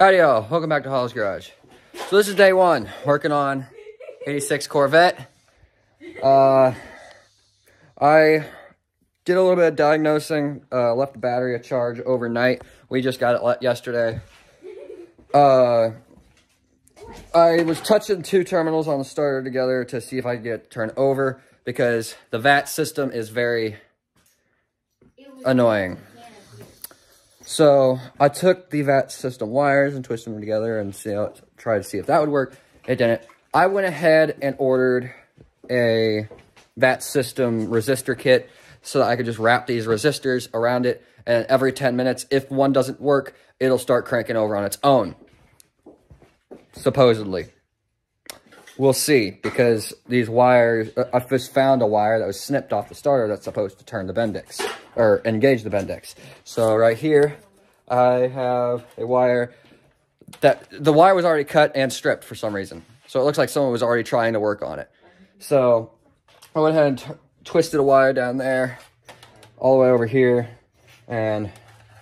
Howdy y'all, welcome back to Hollis Garage. So this is day one, working on 86 Corvette. I did a little bit of diagnosing, left the battery at charge overnight. We just got it yesterday. I was touching two terminals on the starter together to see if I could get it turned over because the VAT system is very annoying. So I took the VAT system wires and twisted them together and tried to see if that would work. It didn't. I went ahead and ordered a VAT system resistor kit so that I could just wrap these resistors around it, and every 10 minutes, if one doesn't work, it'll start cranking over on its own. Supposedly. We'll see, because these wires, I just found a wire that was snipped off the starter that's supposed to turn the Bendix, or engage the Bendix. So right here, I have a wire that, the wire was already cut and stripped for some reason. So it looks like someone was already trying to work on it. So I went ahead and twisted a wire down there, all the way over here, and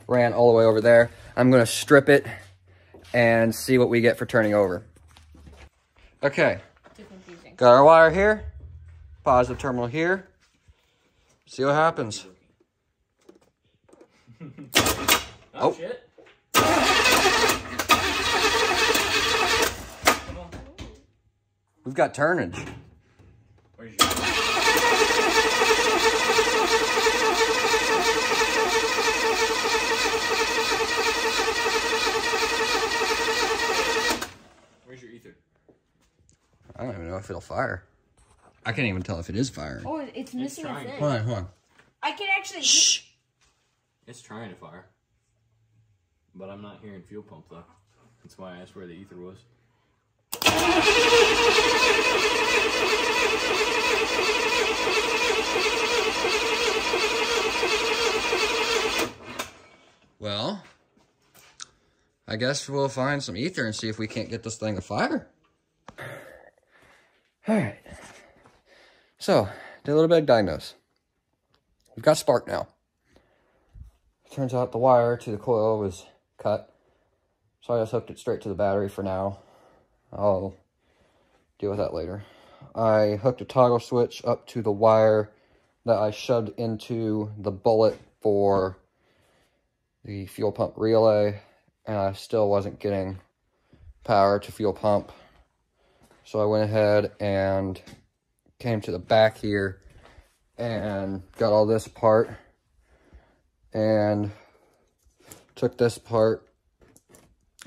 ran all the way over there. I'm going to strip it and see what we get for turning over. Okay, got our wire here, positive terminal here. See what happens. Oh, shit. We've got turnage. Where's your... Where's your ether? I don't even know if it'll fire. I can't even tell if it is firing. Oh, it's missing a thing. Hold on, hold on. I can actually... Shh! It's trying to fire. But I'm not hearing fuel pump though. That's why I asked where the ether was. Well, I guess we'll find some ether and see if we can't get this thing to fire. Alright. So, did a little bit of diagnose. We've got spark now. Turns out the wire to the coil was cut. So I just hooked it straight to the battery for now. I'll deal with that later. I hooked a toggle switch up to the wire that I shoved into the bullet for the fuel pump relay, and I still wasn't getting power to fuel pump. So I went ahead and came to the back here and got all this apart and took this apart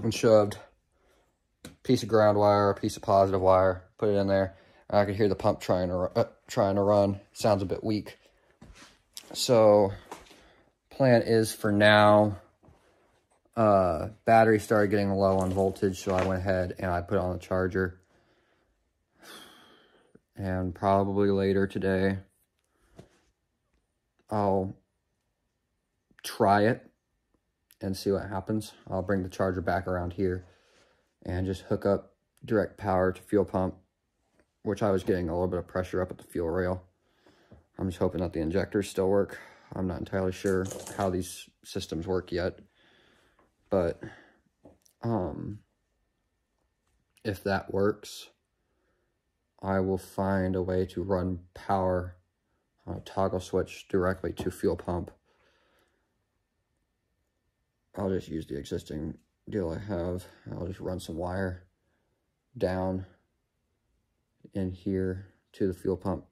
and shoved a piece of ground wire, a piece of positive wire, put it in there, and I could hear the pump trying to run. Sounds a bit weak. So plan is for now, battery started getting low on voltage, so I went ahead and I put it on the charger. And probably later today, I'll try it and see what happens. I'll bring the charger back around here and just hook up direct power to fuel pump, which I was getting a little bit of pressure up at the fuel rail. I'm just hoping that the injectors still work. I'm not entirely sure how these systems work yet, but if that works, I will find a way to run power on a toggle switch directly to fuel pump. I'll just use the existing deal I have. I'll just run some wire down in here to the fuel pump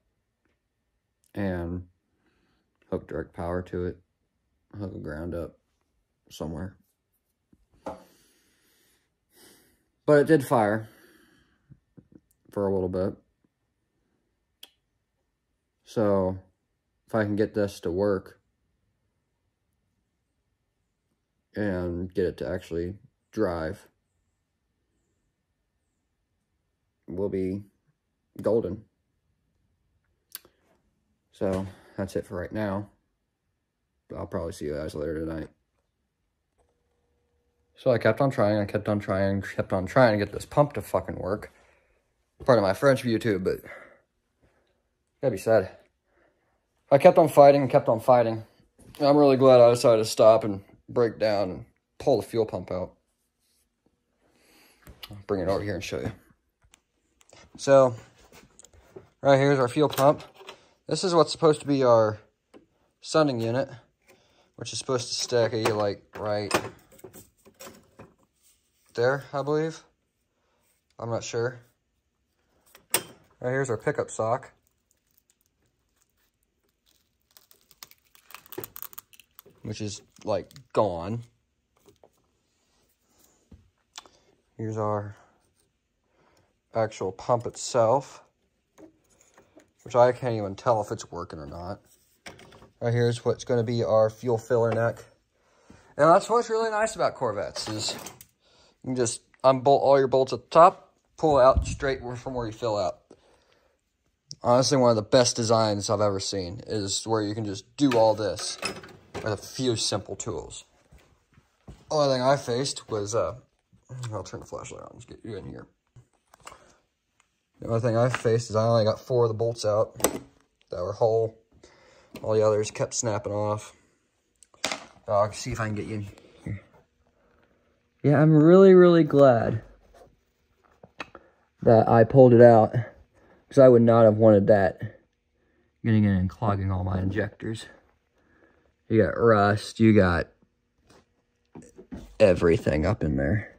and hook direct power to it, hook a ground up somewhere. But it did fire for a little bit. So if I can get this to work and get it to actually drive, we'll be golden. So that's it for right now. I'll probably see you guys later tonight. So I kept on trying to get this pump to fucking work. Part of my French YouTube, but gotta be said. I kept on fighting and kept on fighting. I'm really glad I decided to stop and break down and pull the fuel pump out. I'll bring it over here and show you. So, right here is our fuel pump. This is what's supposed to be our sending unit, which is supposed to stick like right there, I believe. I'm not sure. Right here's our pickup sock. Which is like gone. Here's our actual pump itself, which I can't even tell if it's working or not. Right here's what's going to be our fuel filler neck. And that's what's really nice about Corvettes is you can just unbolt all your bolts at the top, pull out straight from where you fill out. Honestly, one of the best designs I've ever seen is where you can just do all this with a few simple tools. Only thing I faced was, I'll turn the flashlight on, let's get you in here. The only thing I faced is I only got 4 of the bolts out that were whole. All the others kept snapping off. I'll see if I can get you in here. Yeah, I'm really, really glad that I pulled it out, because I would not have wanted that getting in and clogging all my injectors. You got rust, you got everything up in there.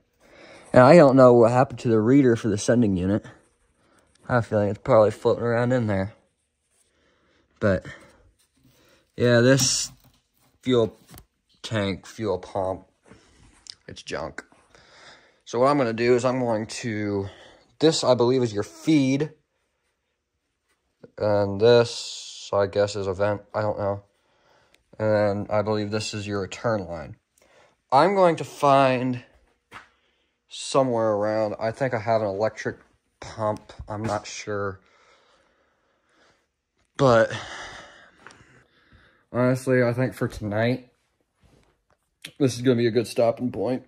And I don't know what happened to the reader for the sending unit. I have a feeling it's probably floating around in there. But, yeah, this fuel tank, fuel pump, it's junk. So what I'm going to do is I'm going to, this I believe is your feed. And this, I guess, is a vent. I don't know. And then I believe this is your return line. I'm going to find somewhere around, I think I have an electric pump. I'm not sure. But honestly, I think for tonight, this is going to be a good stopping point.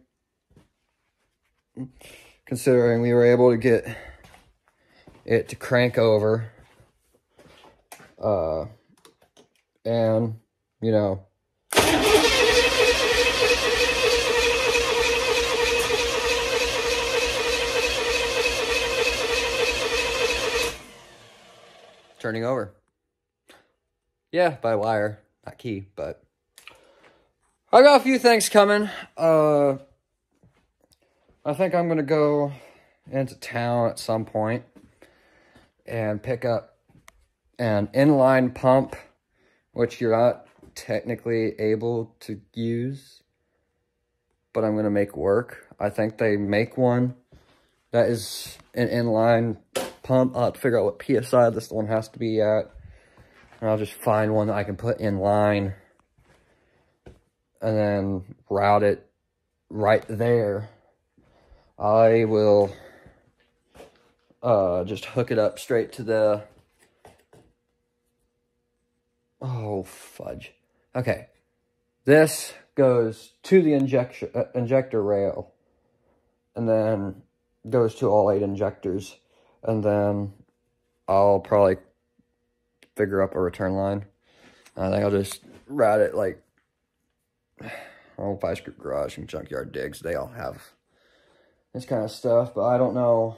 Considering we were able to get it to crank over. And, you know, turning over. Yeah, by wire, not key, but I got a few things coming. I think I'm gonna go into town at some point and pick up an inline pump, which you're not technically able to use, but I'm gonna make work. I think they make one that is an inline pump. I'll have to figure out what PSI this one has to be at, and I'll just find one that I can put in line and then route it right there. I will just hook it up straight to the, oh fudge. Okay, this goes to the injector rail, and then goes to all 8 injectors, and then I'll probably figure up a return line. I think I'll just route it like, oh, Vice Grip Garage and Junkyard Digs. They all have this kind of stuff, but I don't know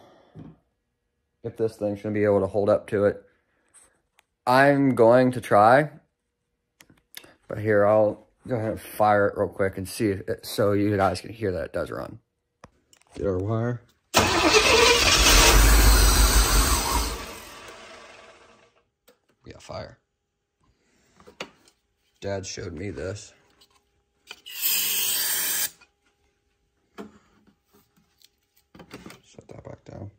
if this thing's going to be able to hold up to it. I'm going to try, but here, I'll go ahead and fire it real quick and see if it, so you guys can hear that it does run. Get our wire. We got fire. Dad showed me this. Set that back down.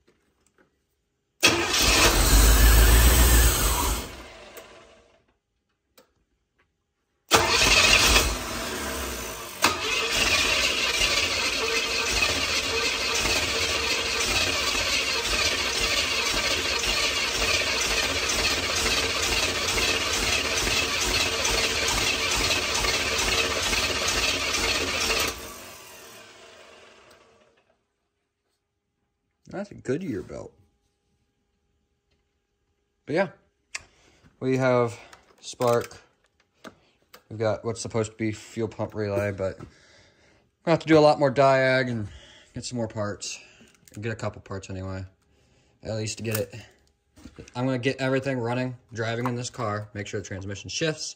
That's a Goodyear belt. But yeah, we have spark. We've got what's supposed to be fuel pump relay, but we'll have to do a lot more diag and get some more parts. Get a couple parts anyway. At least to get it. I'm going to get everything running, driving in this car. Make sure the transmission shifts.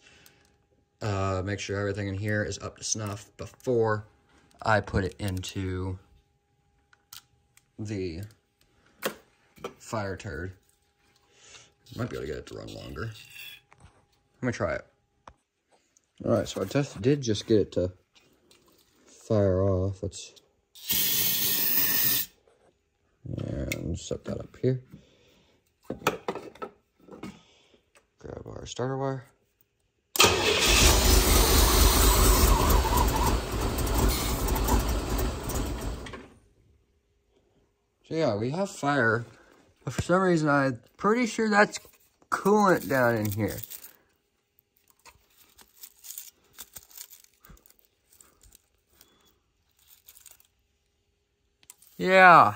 Make sure everything in here is up to snuff before I put it into the fire turd. Might be able to get it to run longer. I'm going to try it. Alright, so I did just get it to fire off. Let's and set that up here. Grab our starter wire. So yeah, we have fire, but for some reason I'm pretty sure that's coolant down in here. Yeah.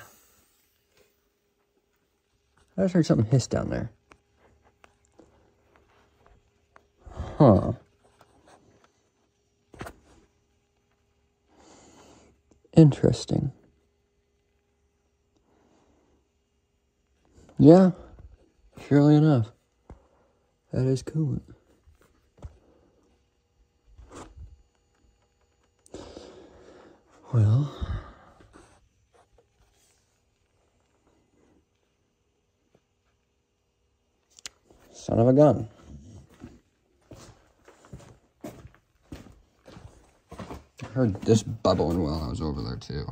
I just heard something hiss down there. Huh. Interesting. Yeah, surely enough. That is coolant. Well, son of a gun. I heard this bubbling while I was over there too.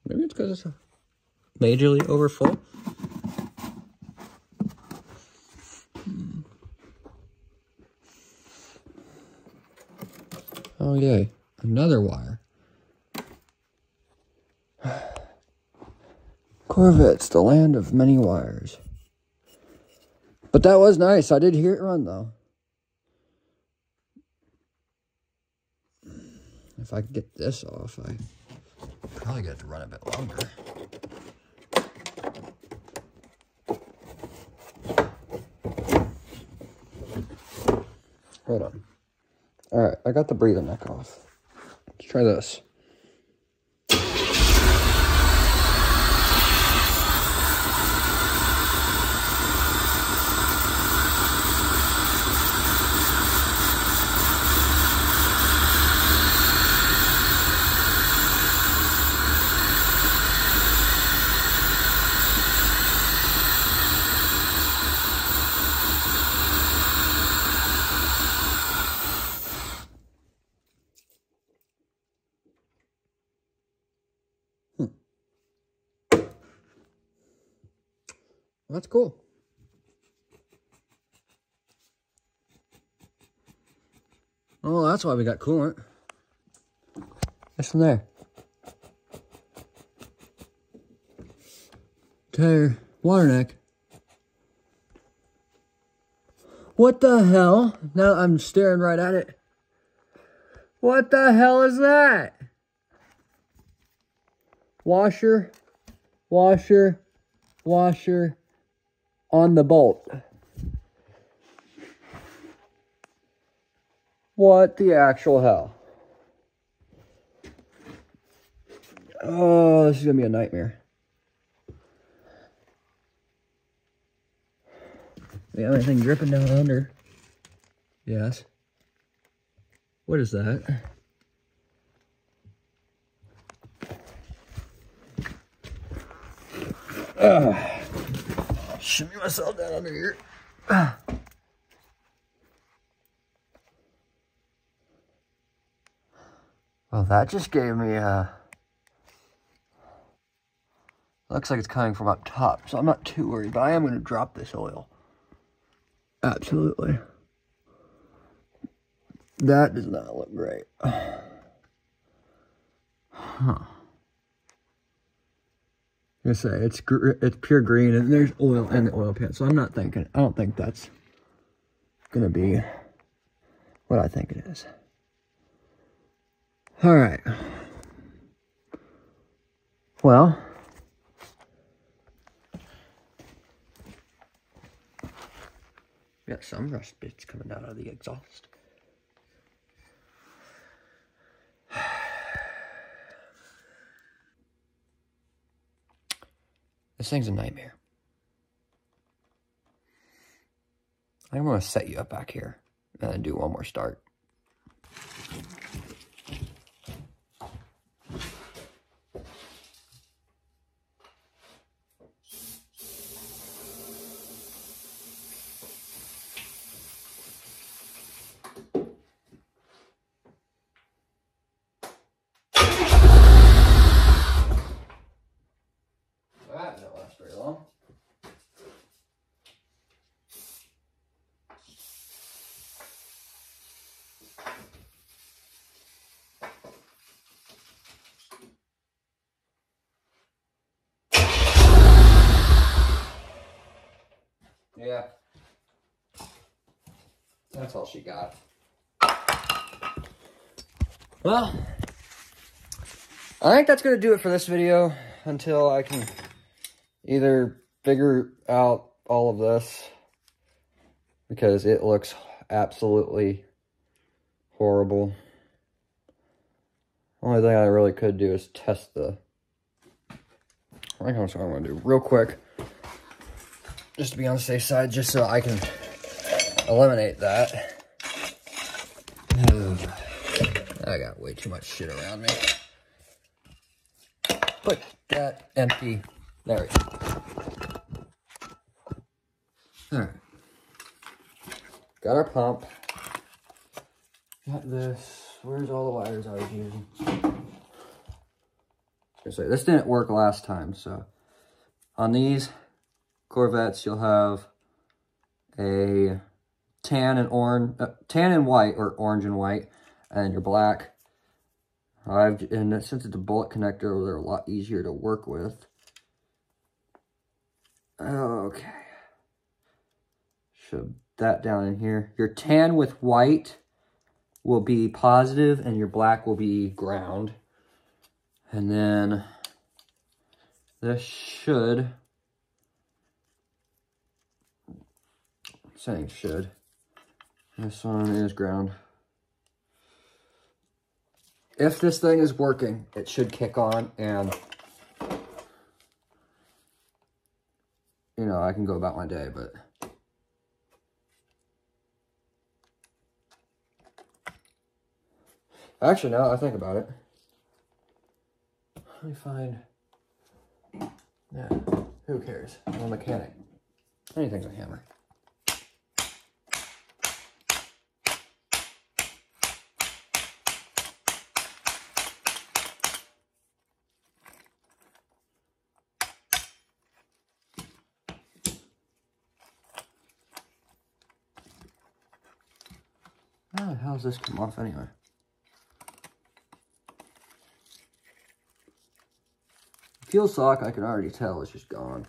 Maybe it's because it's majorly overfull. Oh yay, another wire. Corvette's the land of many wires. But that was nice. I did hear it run though. If I could get this off, I probably get it to run a bit longer. Hold on. Alright, I got the breather neck off. Let's try this. That's cool. Oh, that's why we got coolant. Listen there. Tire, water neck. What the hell? Now I'm staring right at it. What the hell is that? Washer, washer, washer on the bolt. What the actual hell? Oh, this is gonna be a nightmare. We have anything dripping down under? Yes. What is that? Shimmy myself down under here. Well, that just gave me a... Looks like it's coming from up top, so I'm not too worried, but I am going to drop this oil. Absolutely. That does not look great. Huh. I say it's pure green, and there's oil in the oil pan, so I don't think that's gonna be what I think it is. All right. Well, got some rust bits coming out of the exhaust. This thing's a nightmare. I'm going to set you up back here and then do one more start. That didn't last very long. Yeah. That's all she got. Well, I think that's going to do it for this video until I can either figure out all of this, because it looks absolutely horrible. Only thing I really could do is test the... I think that's what I'm going to do real quick, just to be on the safe side, just so I can eliminate that. I got way too much shit around me. Put that empty. There we go. Alright. Got our pump. Got this. Where's all the wires I was using? This didn't work last time, so on these Corvettes you'll have a tan and white, or orange and white, and your black. And since it's a bullet connector, they're a lot easier to work with. Okay. Shove that down in here. Your tan with white will be positive, and your black will be ground. And then this should, I'm saying should, this one is ground. If this thing is working, it should kick on, and, you know, I can go about my day, but actually, now that I think about it, let me find, yeah, who cares? I'm a mechanic. Anything's a hammer. How the hell does this come off anyway? Fuel sock, I can already tell, it's just gone.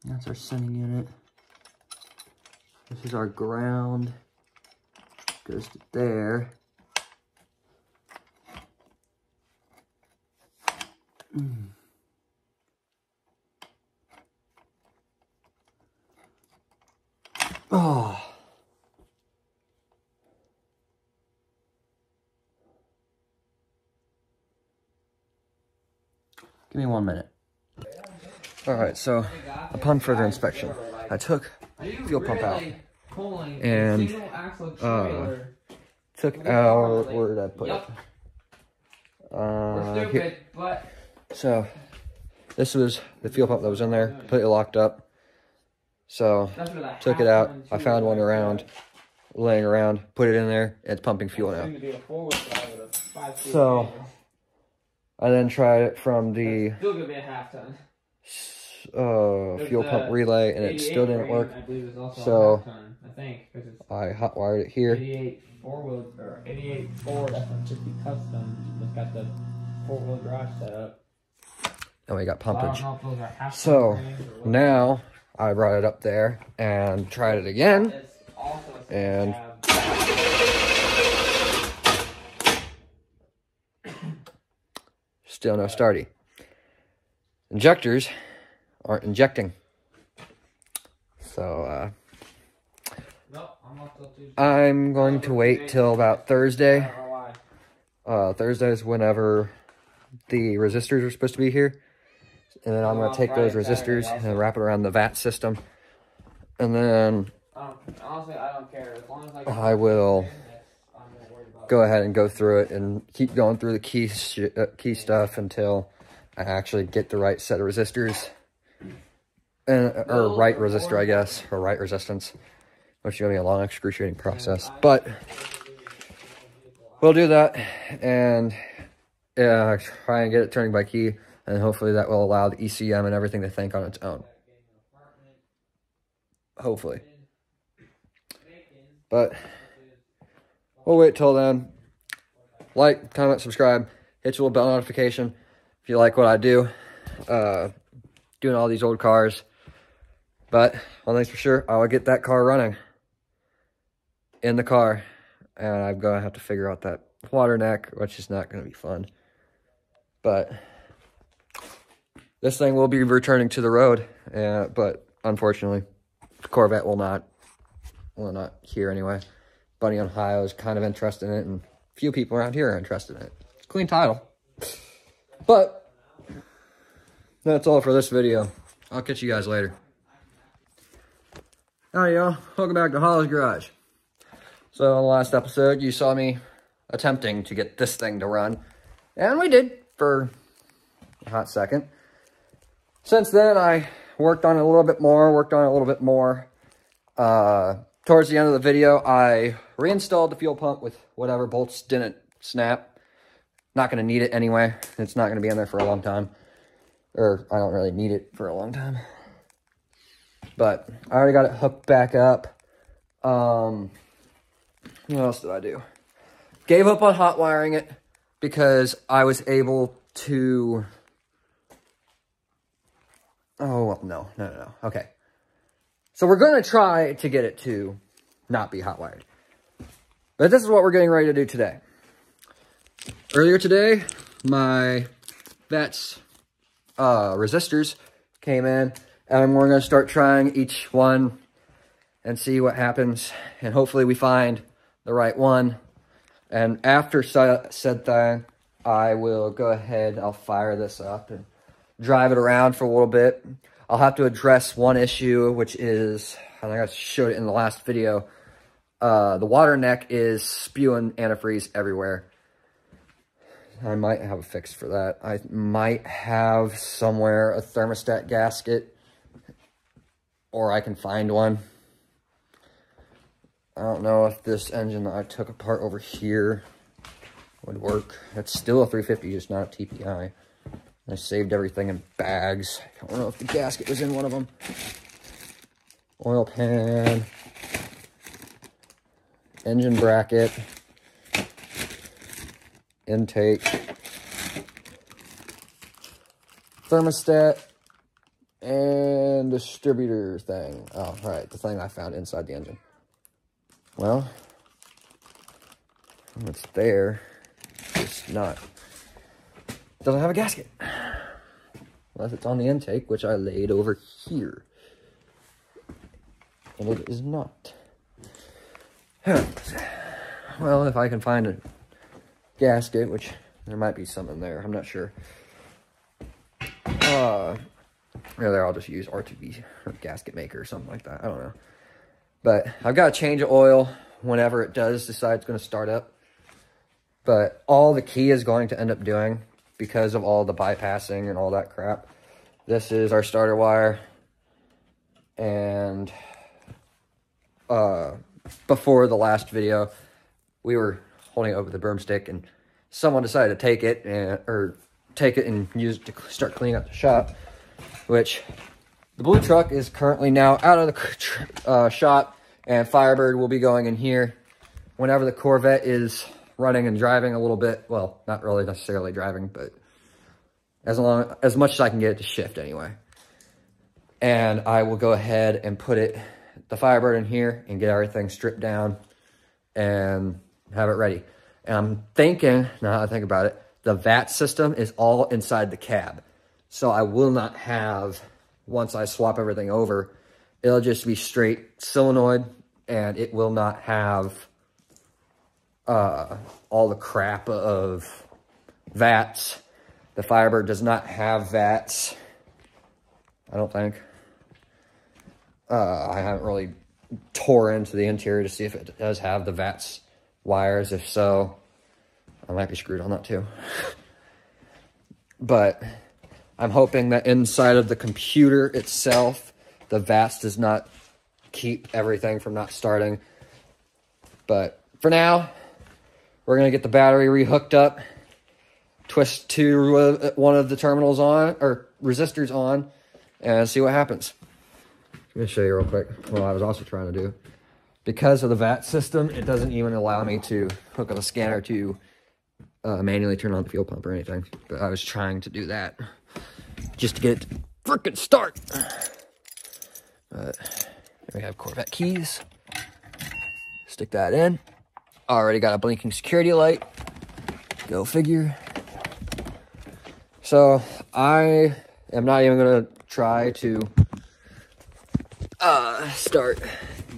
That's our sending unit. This is our ground. Goes to there. Oh. Give me 1 minute. Alright, so upon further inspection, I took the fuel pump out and took out, where did I put it? Here. So this was the fuel pump that was in there, completely locked up. So took it out. I found one laying around, put it in there. It's pumping fuel now. So I then tried it from the Still gonna be a half ton. fuel pump relay, and it still didn't work. I believe, is also So a half ton, I think, because it's I hot wired it here. 88 4-wheel or 88 Ford F-150 custom. It's got the 4-wheel drive set up. And we got So I pumpage. don't know if those are half So ton frames or what. now I brought it up there and tried it again. It's also a And still no starty. Injectors aren't injecting. So Nope, I'm off till Tuesday. I'm going to wait till about Thursday. I don't know why. Thursday is whenever the resistors are supposed to be here. And then I'm going to take those resistors and wrap it around the VAT system. And then Honestly, I don't care. As long as I will I'm not worried about go ahead and go through it and keep going through the key stuff until I actually get the right set of resistors. Or right resistor, I guess. Or right resistance. Which is going to be a long, excruciating process. But we'll do that. And try and get it turning by key. And hopefully that will allow the ECM and everything to think on its own. Hopefully. But we'll wait till then. Like, comment, subscribe. Hit your little bell notification if you like what I do. Doing all these old cars. But one thing's for sure, I will get that car running. In the car. And I'm going to have to figure out that water neck, which is not going to be fun. But this thing will be returning to the road. But unfortunately, the Corvette will not. Well, not here anyway. Bunny in Ohio is kind of interested in it, and a few people around here are interested in it. It's a clean title. But that's all for this video. I'll catch you guys later. Howdy, y'all. Welcome back to Hollow's Garage. So, in the last episode, you saw me attempting to get this thing to run. And we did for a hot second. Since then, I worked on it a little bit more. Towards the end of the video, I reinstalled the fuel pump with whatever bolts didn't snap. Not going to need it anyway. It's not going to be in there for a long time. Or, I don't really need it for a long time. But, I already got it hooked back up. What else did I do? Gave up on hot wiring it because I was able to... Oh, well, no. Okay. So we're going to try to get it to not be hot wired. But this is what we're getting ready to do today. Earlier today, my VATS resistors came in. And we're going to start trying each one and see what happens. And hopefully we find the right one. And after said thing, I will go ahead and I'll fire this up and drive it around for a little bit. I'll have to address one issue, which is, I think I showed it in the last video. The water neck is spewing antifreeze everywhere. I might have a fix for that. I might have somewhere a thermostat gasket, or I can find one. I don't know if this engine that I took apart over here would work. It's still a 350, just not a TPI. I saved everything in bags. I don't know if the gasket was in one of them. Oil pan. Engine bracket. Intake. Thermostat. And distributor thing. Oh, right. The thing I found inside the engine. Well, it's there. It's not. Doesn't have a gasket. Unless it's on the intake, which I laid over here. And it is not. Well, if I can find a gasket, which there might be some in there, I'm not sure. Really, I'll just use R2B or gasket maker or something like that. I don't know. But I've got to change oil whenever it does decide it's going to start up. But all the key is going to end up doing, because of all the bypassing and all that crap, this is our starter wire. And before the last video, we were holding it over the broomstick and someone decided to take it, and or take it and use it to start cleaning up the shop, which the blue truck is currently now out of the shop, and Firebird will be going in here whenever the Corvette is running and driving a little bit. Well, not really necessarily driving, but as much as I can get it to shift anyway. And I will go ahead and put the Firebird in here and get everything stripped down and have it ready. And I'm thinking, now that I think about it, the VAT system is all inside the cab. So I will not have, once I swap everything over, it'll just be straight solenoid, and it will not have all the crap of VATs. The Firebird does not have VATs, I don't think. I haven't really tore into the interior to see if it does have the VATs wires. If so, I might be screwed on that too. But I'm hoping that inside of the computer itself, the VATs does not keep everything from not starting. But for now, we're going to get the battery rehooked up, twist one of the terminals on, or resistors on, and see what happens. Let me show you real quick what I was also trying to do. Because of the VAT system, it doesn't even allow me to hook up a scanner to manually turn on the fuel pump or anything. But I was trying to do that just to get it to frickin' start. But here we have Corvette keys. Stick that in. Already got a blinking security light. Go figure. So I am not even going to try to start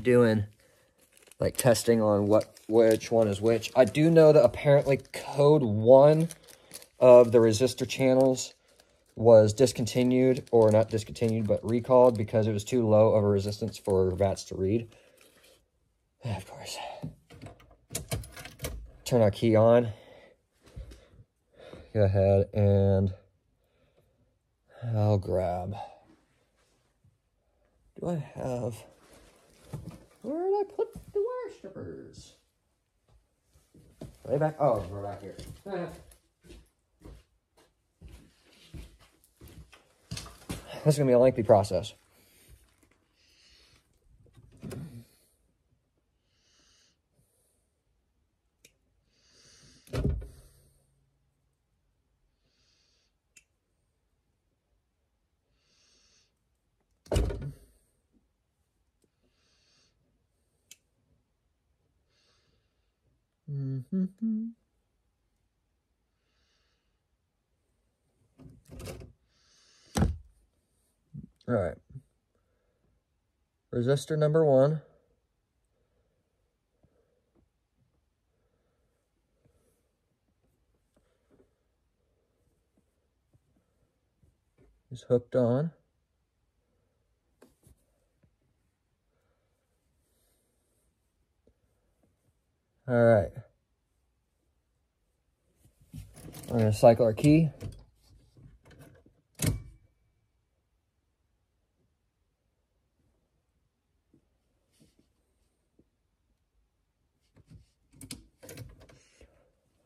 doing like testing on which one is which. I do know that apparently code 1 of the resistor channels was discontinued, or not discontinued, but recalled because it was too low of a resistance for VATs to read. And of course, turn our key on. Go ahead and I'll grab. Do I have? Where did I put the wire strippers? Are they back? Oh, we're back here. This is going to be a lengthy process. All right. Resistor number 1. Is hooked on. All right. We're going to cycle our key.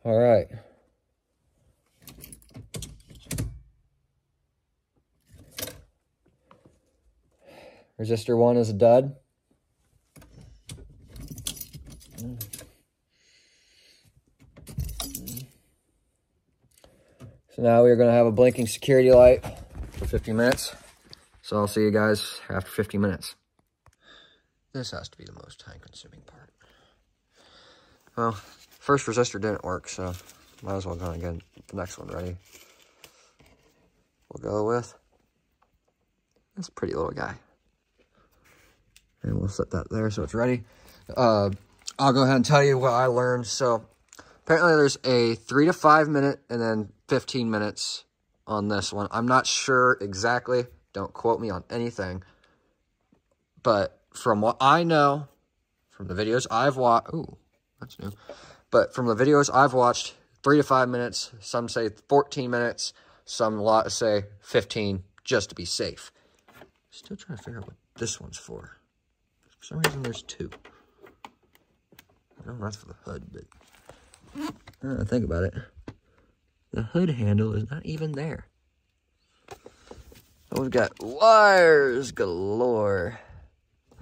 All right. Resistor 1 is a dud. So now we're going to have a blinking security light for 50 minutes. So I'll see you guys after 50 minutes. This has to be the most time-consuming part. Well, first resistor didn't work, so might as well go and get the next one ready. We'll go with this pretty little guy. And we'll set that there so it's ready. I'll go ahead and tell you what I learned. So apparently there's a 3 to 5 minute and then 15 minutes on this one. I'm not sure exactly. Don't quote me on anything. But from what I know, from the videos I've watched, ooh, that's new. But from the videos I've watched, 3 to 5 minutes. Some say 14 minutes. Some lot say 15, just to be safe. Still trying to figure out what this one's for. For some reason, there's 2. I know that's for the hood, but I think about it. The hood handle is not even there. Oh, we've got wires galore.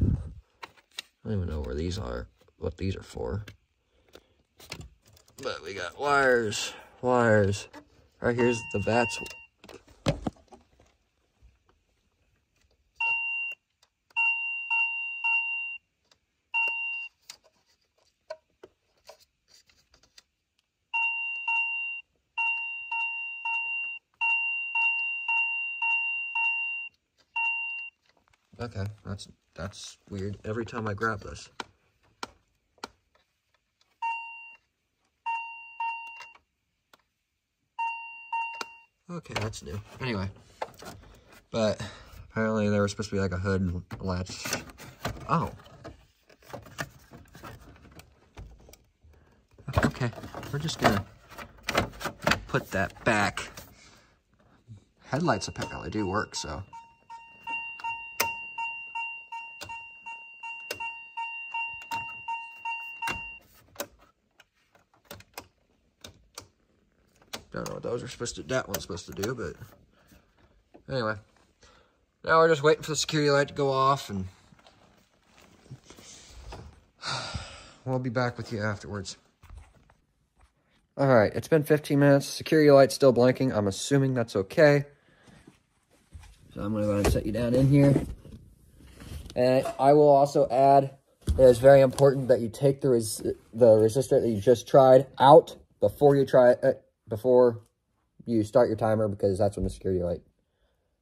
I don't even know where these are, what these are for. But we got wires. Right here's the VATS. Okay, that's weird. Every time I grab this. Okay, that's new. Anyway, but apparently there was supposed to be like a hood and latch. Oh. Okay, we're just gonna put that back. Headlights apparently do work, so. Don't know what those are supposed to, that one's supposed to do, but anyway. Now we're just waiting for the security light to go off, and we'll be back with you afterwards. All right, it's been 15 minutes. Security light's still blinking. I'm assuming that's okay. So I'm gonna go ahead and set you down in here. And I will also add, it is very important that you take the resistor that you just tried out before you before you start your timer, because that's when the security light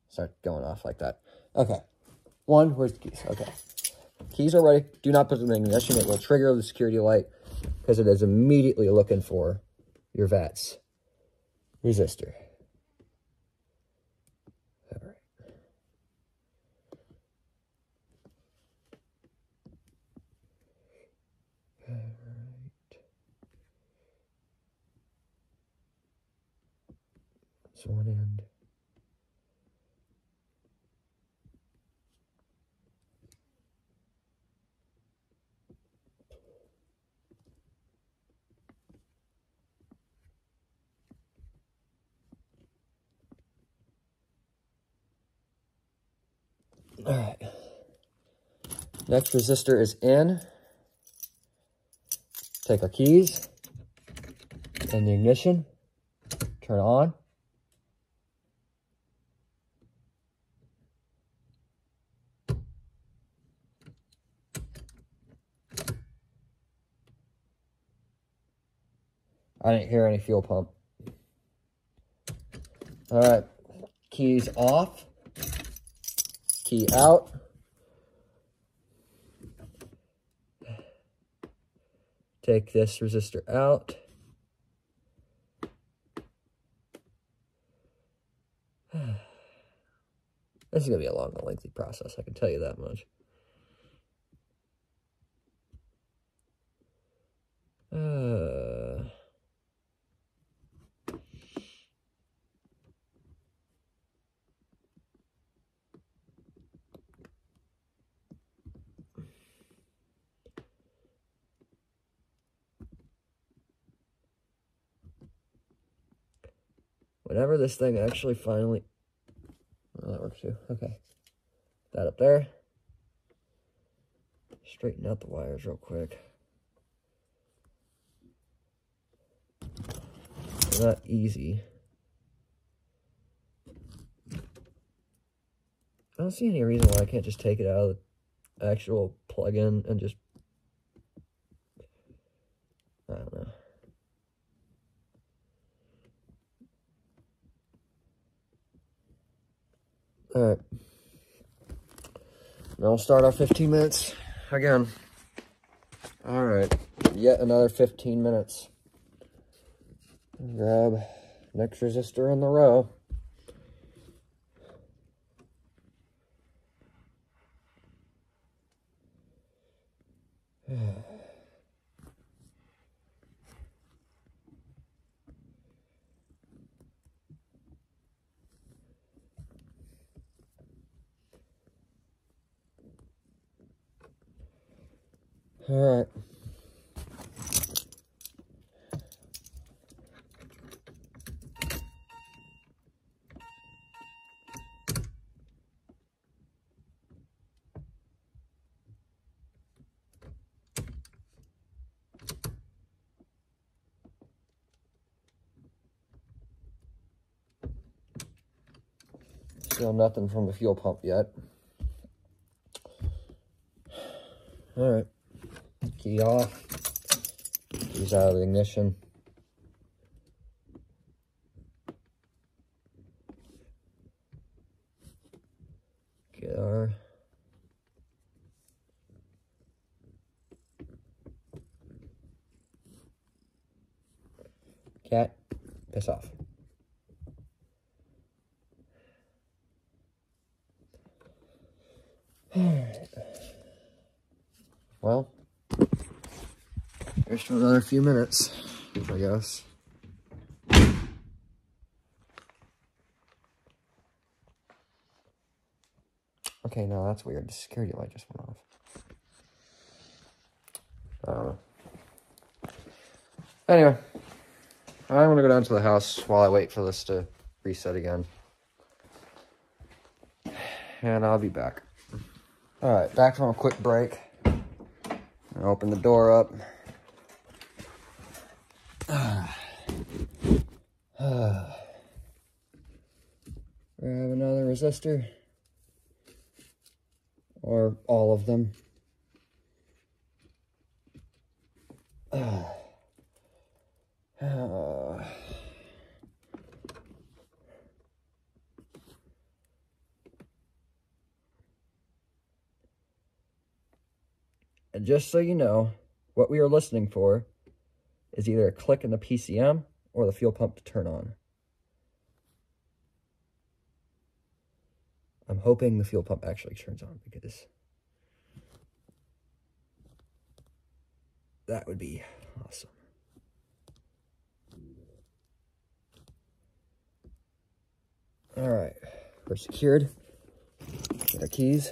starts going off like that. Okay. Where's the keys? Okay. Keys are ready. Do not put them in ignition. It will trigger the security light because it is immediately looking for your VATS resistor. All right. All right. That's one end. All right. Next resistor is in. Take our keys and the ignition. Turn on. I didn't hear any fuel pump. All right. Keys off. Key out. Take this resistor out. This is going to be a long and lengthy process, I can tell you that much. Whenever this thing actually finally... Oh, that works too. Okay. That up there. Straighten out the wires real quick. Not easy. I don't see any reason why I can't just take it out of the actual plug-in and just... I don't know. All right. Now we'll start our 15 minutes again. All right. Yet another 15 minutes. Grab next resistor in the row. All right. Still nothing from the fuel pump yet. Alright. Key off. Keys out of the ignition. Get our cat, piss off. Alright. Well, here's for another few minutes, I guess. Okay, no, that's weird. The security light just went off. Anyway, I'm gonna go down to the house while I wait for this to reset again. And I'll be back. Alright, back from a quick break. I open the door up. Grab another resistor. Or all of them. And just so you know, what we are listening for is either a click in the PCM or the fuel pump to turn on. I'm hoping the fuel pump actually turns on because that would be awesome. All right, we're secured. Get our keys.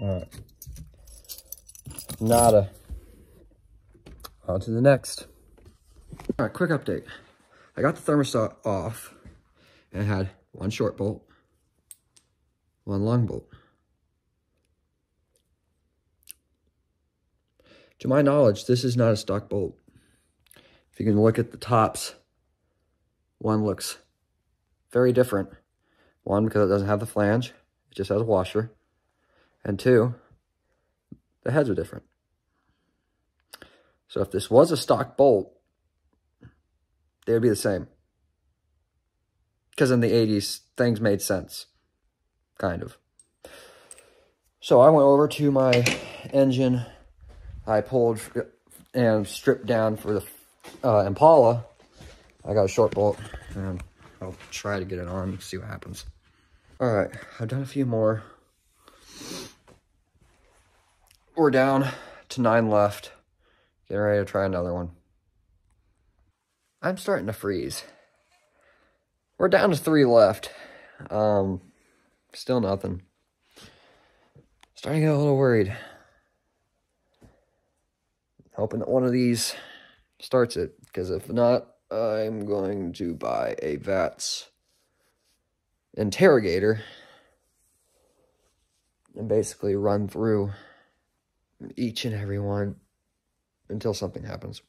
All right. Nada. On to the next. All right, quick update. I got the thermostat off and it had one short bolt, one long bolt. To my knowledge, this is not a stock bolt. If you can look at the tops, one looks very different. One, because it doesn't have the flange, it just has a washer. And two, the heads are different. So if this was a stock bolt, they would be the same. Because in the 80s, things made sense. Kind of. So I went over to my engine. I pulled and stripped down for the Impala. I got a short bolt. And I'll try to get it on and see what happens. Alright, I've done a few more. We're down to 9 left. Getting ready to try another one. I'm starting to freeze. We're down to 3 left. Still nothing. Starting to get a little worried. Hoping that one of these starts it. Because if not, I'm going to buy a VATS interrogator. And basically run through each and every one until something happens.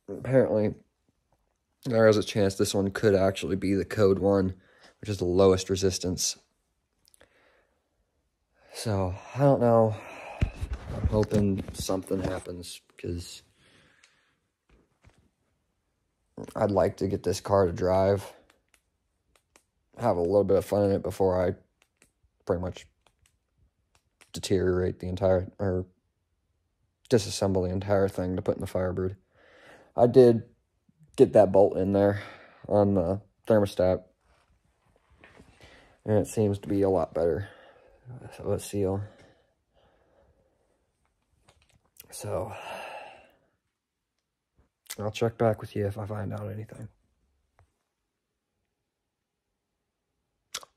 Apparently, there is a chance this one could actually be the code one, which is the lowest resistance. So, I don't know. I'm hoping something happens, because I'd like to get this car to drive. Have a little bit of fun in it before I pretty much deteriorate the entire, or disassemble the entire thing to put in the Firebird. I did get that bolt in there on the thermostat, and it seems to be a lot better of a seal. So, I'll check back with you if I find out anything.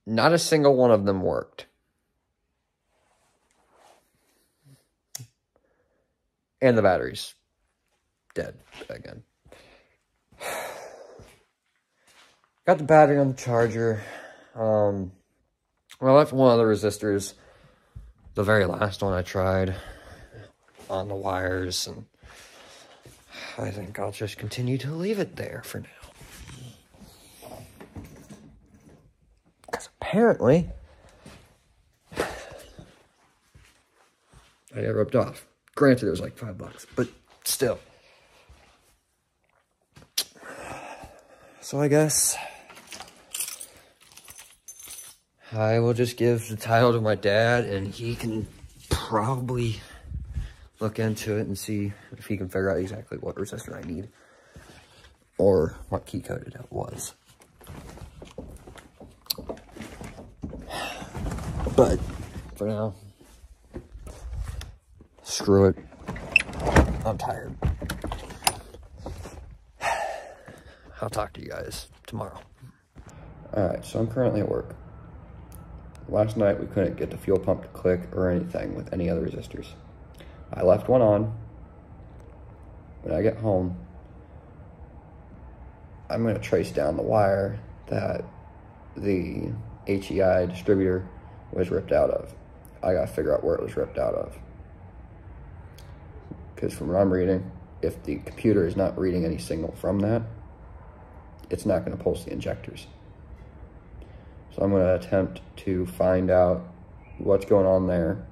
Not a single one of them worked. And the battery's dead again. got the battery on the charger. Well, I left one of the resistors, the very last one I tried, on the wires, and I think I'll just continue to leave it there for now. Because apparently, I got ripped off. Granted, it was like $5, but still. So I guess I will just give the title to my dad, and he can probably look into it and see if he can figure out exactly what resistor I need or what key coded it was. But for now, screw it. I'm tired. I'll talk to you guys tomorrow. Alright, so I'm currently at work. Last night we couldn't get the fuel pump to click or anything with any other resistors. I left one on. When I get home, I'm going to trace down the wire that the HEI distributor was ripped out of. I got to figure out where it was ripped out of. Because from what I'm reading, if the computer is not reading any signal from that, it's not going to pulse the injectors. So I'm going to attempt to find out what's going on there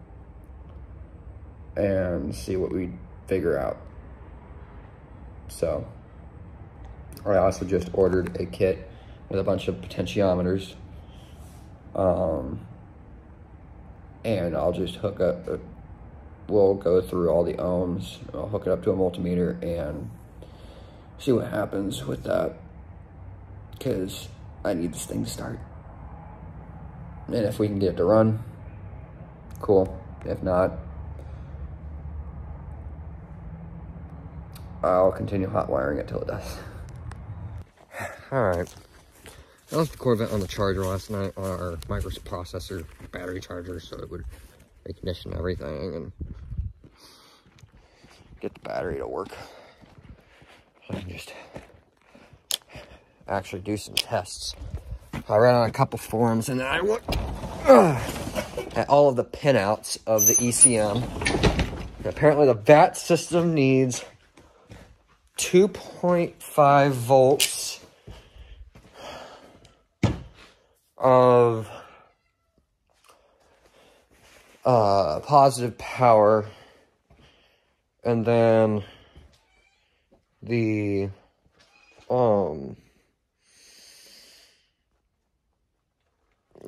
and see what we figure out. So I also just ordered a kit with a bunch of potentiometers, and I'll just hook up, we'll go through all the ohms, I'll hook it up to a multimeter and see what happens with that, because I need this thing to start. And if we can get it to run, cool. If not, I'll continue hot wiring it till it does. Alright. I left the Corvette on the charger last night on our microprocessor battery charger so it would recondition everything and get the battery to work. So I can just actually do some tests. I read on a couple forums and then I looked at all of the pinouts of the ECM. And apparently the VAT system needs 2.5 volts of positive power, and then the of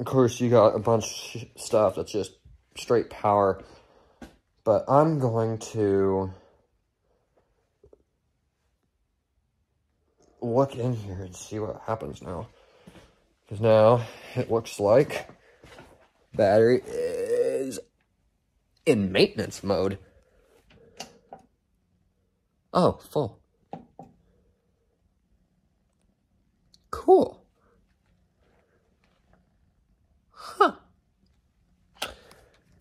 course you got a bunch of stuff that's just straight power, but I'm going to look in here and see what happens now. Because now it looks like battery is in maintenance mode. Oh, full. Cool. Huh.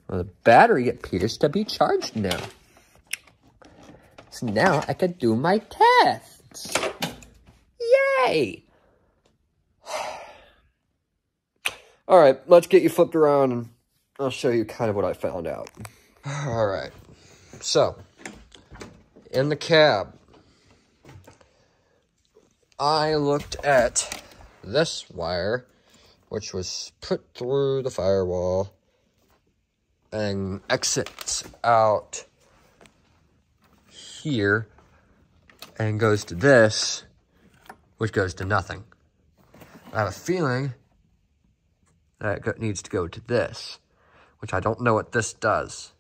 Well, the battery appears to be charged now. So now I can do my tests. Yay! All right, let's get you flipped around and I'll show you kind of what I found out. All right, so in the cab, I looked at this wire, which was put through the firewall and exits out here and goes to this, which goes to nothing. I have a feeling that it needs to go to this, which I don't know what this does.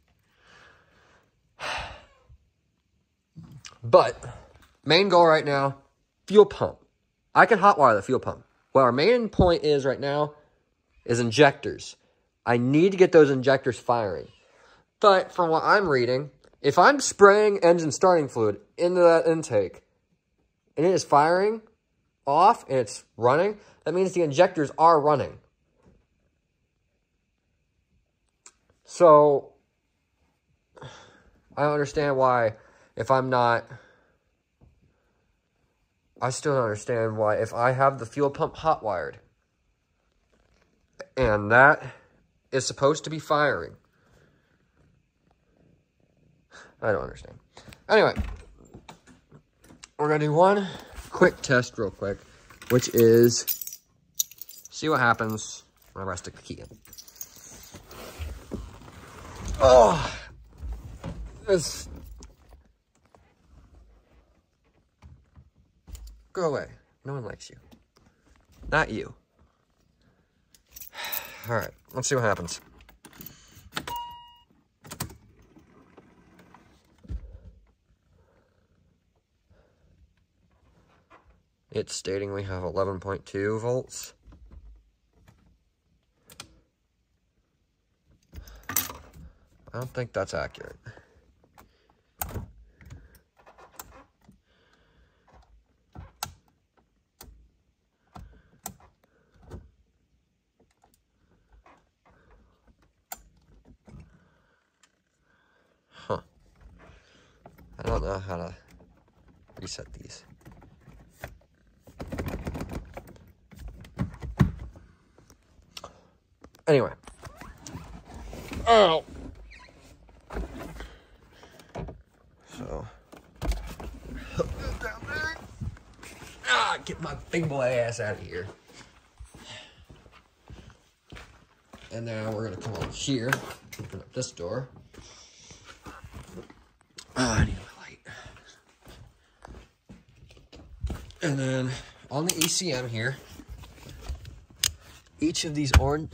But main goal right now, fuel pump. I can hotwire the fuel pump. What our main point is right now is injectors. I need to get those injectors firing. But from what I'm reading, if I'm spraying engine starting fluid into that intake and it is firing off and it's running, that means the injectors are running. So I don't understand why, if I'm not I still don't understand why, if I have the fuel pump hot wired, and that is supposed to be firing. I don't understand. Anyway, we're going to do one quick test real quick, which is see what happens whenever I stick the key in. Oh, this. Go away. No one likes you. Not you. All right, let's see what happens. It's stating we have 11.2 volts. I don't think that's accurate. Huh. I don't know how to reset these. Anyway. Oh. So. Down there. Ah, get my big boy ass out of here. And now we're gonna come on here, open up this door. I need my light. And then on the ECM here, each of these orange.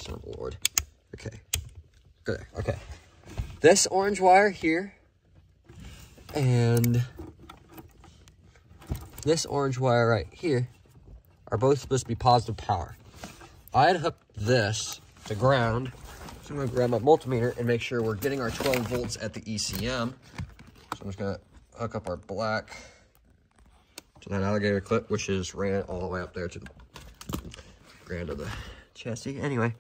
Oh Lord. Okay. Good. Okay. This orange wire here and this orange wire right here are both supposed to be positive power. I had hooked this to ground, so I'm going to grab my multimeter and make sure we're getting our 12 volts at the ECM. So I'm just going to hook up our black to that alligator clip, which is ran all the way up there to the ground of the chassis. Anyway.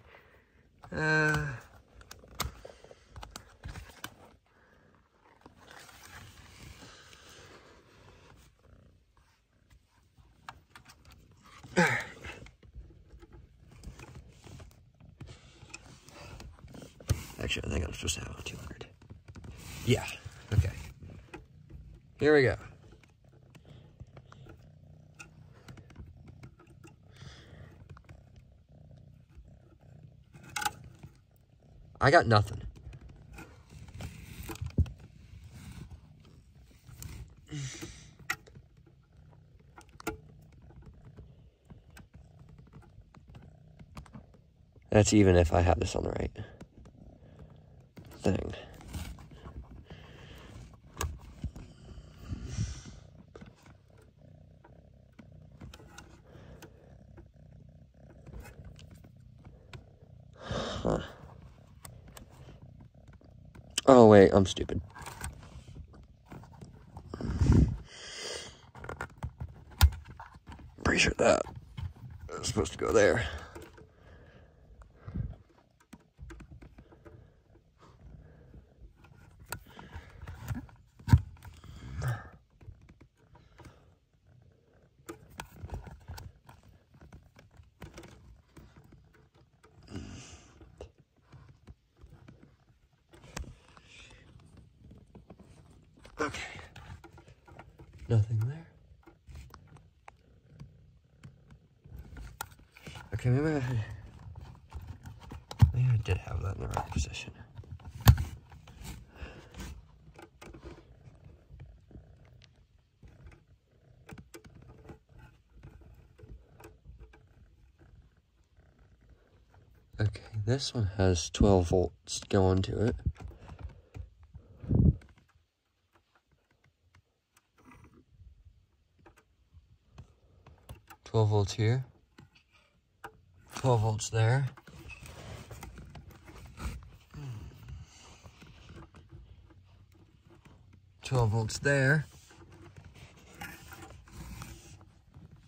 Actually, I think I'm supposed to have 200. Yeah, okay. Here we go. I got nothing. That's even if I have this on the right thing. Huh. Oh wait, I'm stupid. Pretty sure that is supposed to go there. Okay. Nothing there. Okay, maybe I did have that in the right position. Okay, this one has 12 volts going to it. $12 volts here, 12 volts there. $12 volts there.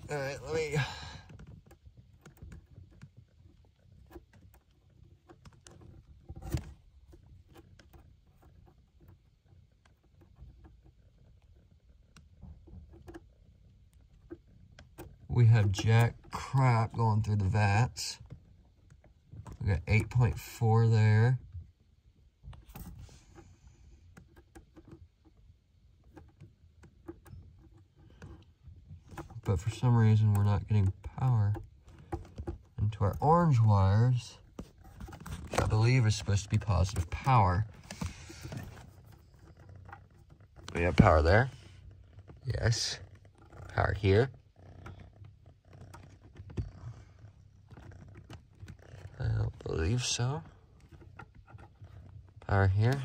All right, let me. have jack crap going through the vats. We got 8.4 there. But for some reason, we're not getting power into our orange wires, which I believe is supposed to be positive power. We have power there. Yes. Power here. I don't believe so. Power here.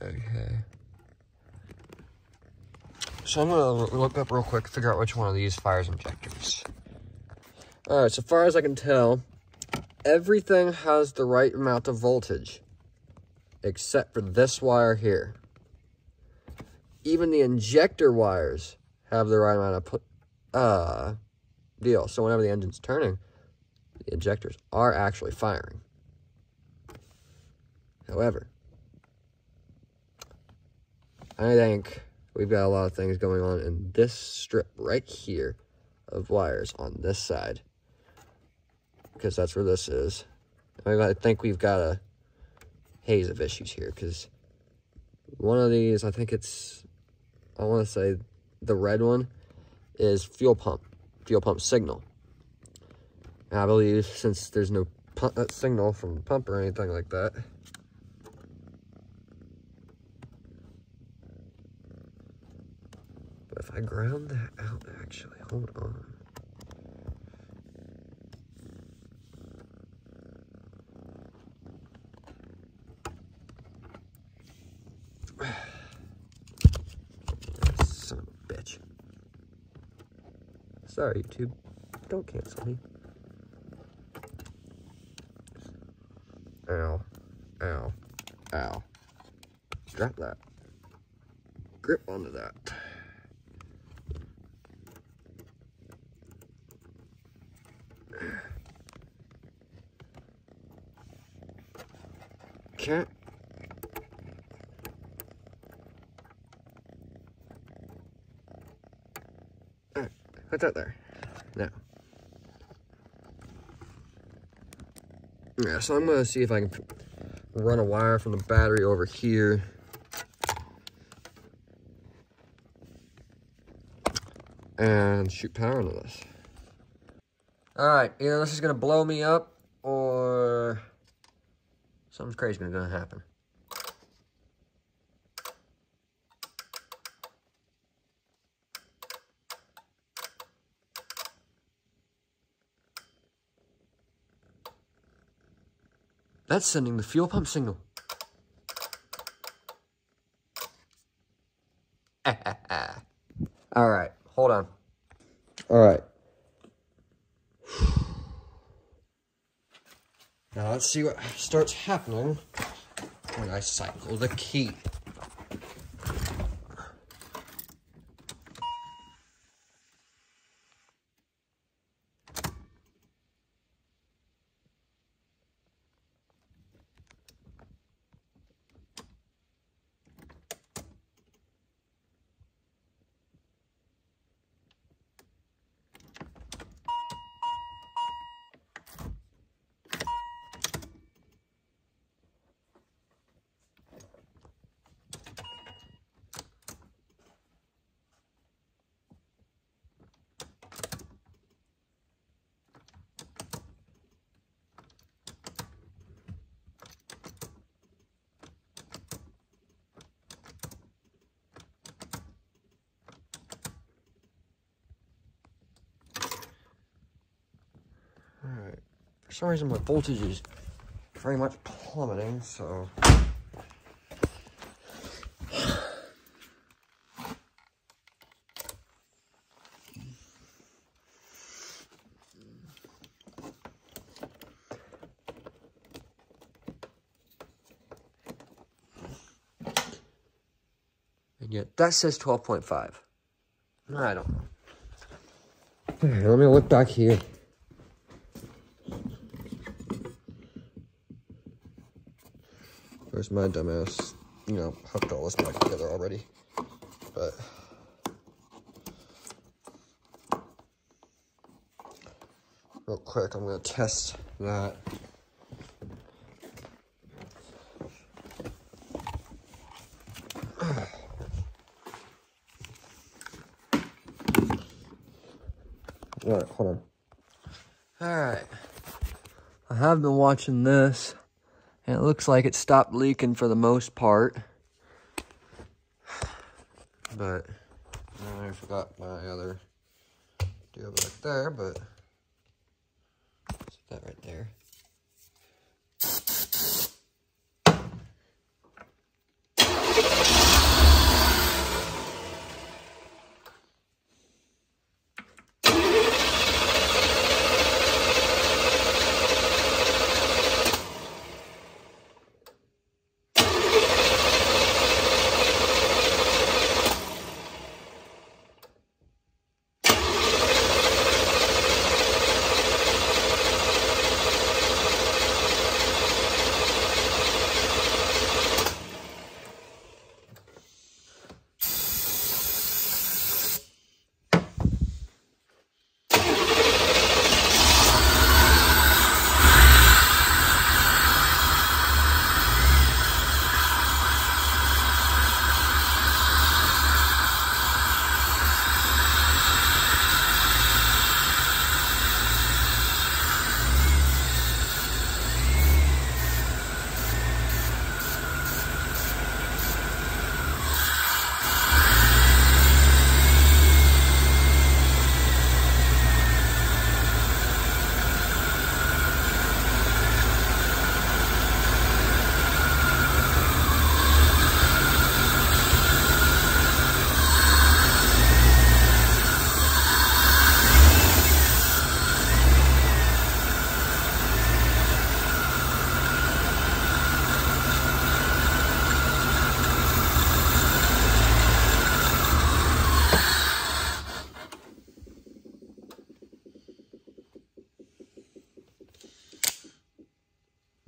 Okay. So I'm gonna look up real quick, figure out which one of these fires injectors. Alright, so far as I can tell, everything has the right amount of voltage, except for this wire here. Even the injector wires have the right amount of deal. So whenever the engine's turning, the injectors are actually firing. However, I think we've got a lot of things going on in this strip right here of wires on this side, because that's where this is. I think we've got a haze of issues here, because one of these, I think it's, I want to say the red one is fuel pump signal. And I believe since there's no signal from the pump or anything like that, but if I ground that out, actually, hold on. Son of a bitch. Sorry, YouTube. Don't cancel me. Ow. Ow. Ow. Drop that. Grip onto that. Okay. Alright, put that there. Now. Yeah, so I'm going to see if I can run a wire from the battery over here. And shoot power into this. Alright, either this is going to blow me up or something crazy is going to happen. That's sending the fuel pump signal. All right, hold on. All right. Now let's see what starts happening when I cycle the key. Alright, for some reason my voltage is very much plummeting, so... And yet, that says 12.5. I don't know. Okay, let me look back here. course, my dumbass, you know, hooked all this back together already. But real quick, I'm gonna test that. All right, hold on. All right, I have been watching this, and it looks like it stopped leaking for the most part. But I forgot my other deal back there, but set that right there.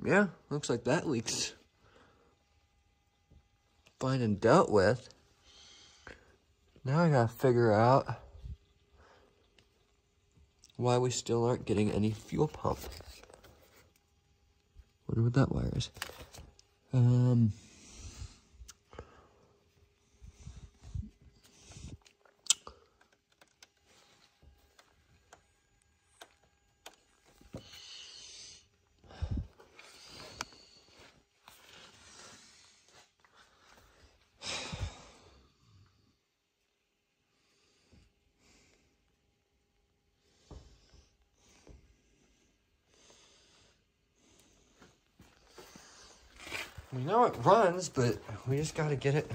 Yeah, looks like that leak's fine and dealt with. Now I gotta figure out why we still aren't getting any fuel pump. Wonder what that wire is. We know it runs, but we just gotta get it.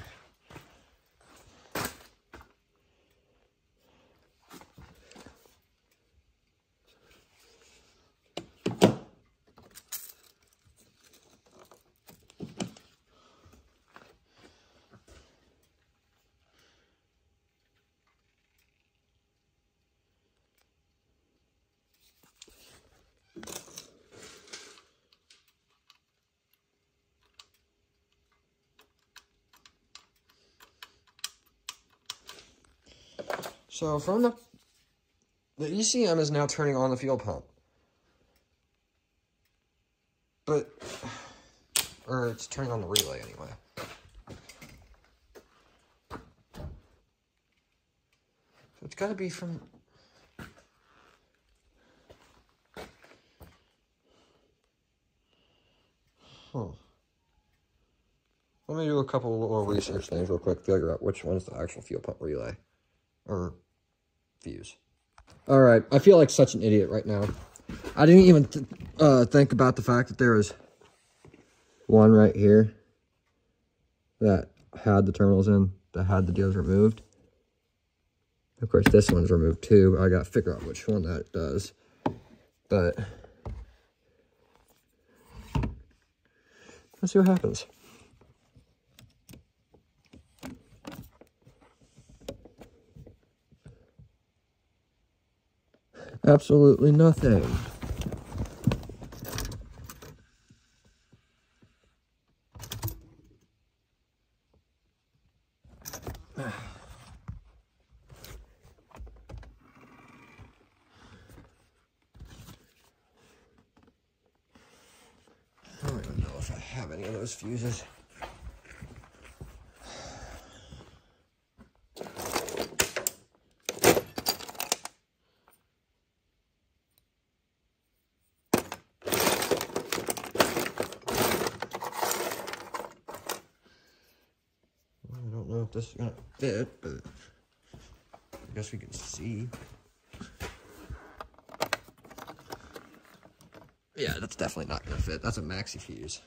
So from the ECM is now turning on the fuel pump. But, or it's turning on the relay anyway. So it's gotta be from, let me do a couple little research things real quick, figure out which one's the actual fuel pump relay. Or fuse. All right, I feel like such an idiot right now. I didn't even think about the fact that there was one right here that had the terminals in, that had the deals removed. Of course, this one's removed too, but I gotta figure out which one that does. But let's see what happens. Absolutely nothing. I don't even know if I have any of those fuses. I don't know if this is gonna fit, but I guess we can see. Yeah, that's definitely not gonna fit. That's a maxi fuse.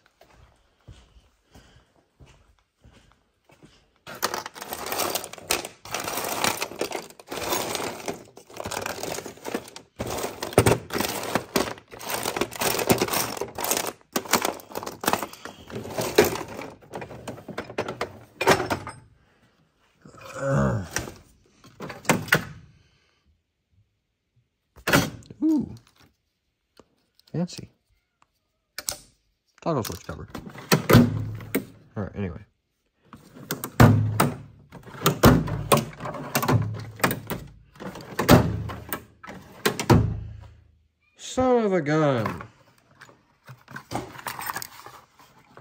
Ooh. Fancy. Toggle switch cover. Alright, anyway. Son of a gun. I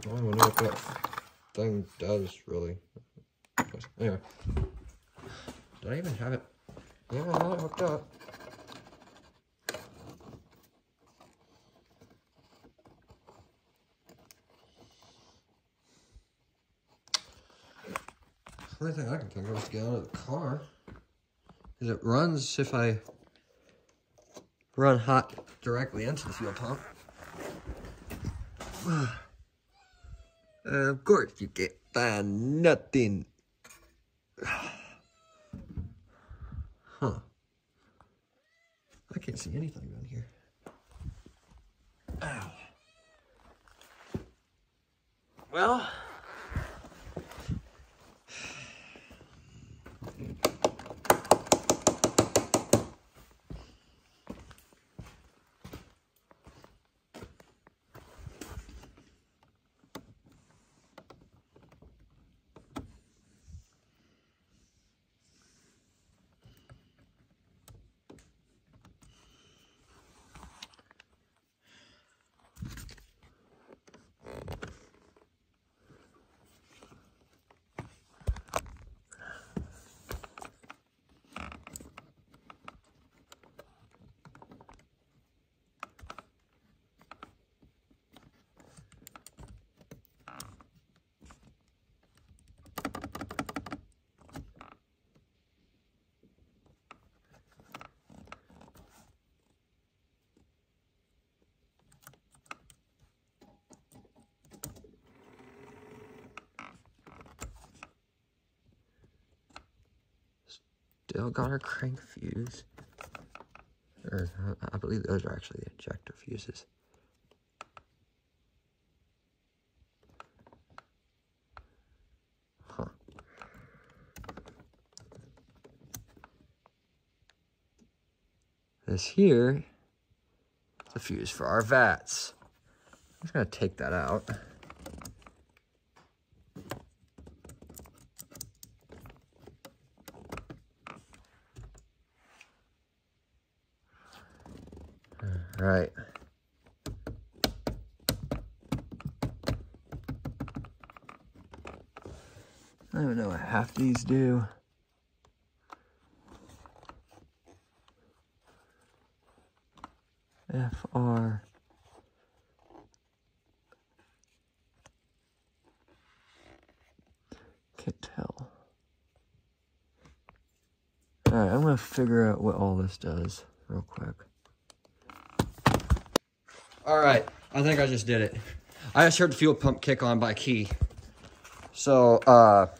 don't even know what that thing does, really. Anyway. Did I even have it? Yeah, I had it hooked up. The only thing I can think of is to get out of the car. Because it runs if I run hot directly into the fuel pump. Of course you can't find nothing. Huh. I can't see anything down here. Ow. Well. Still got our crank fuse. Or, I believe those are actually the injector fuses. Huh. This here is a fuse for our vats. I'm just gonna take that out. Right. I don't even know what half these do. FR. Can't tell. Alright, I'm gonna figure out what all this does real quick. Alright, I think I just did it. I just heard the fuel pump kick on by key. So, alright,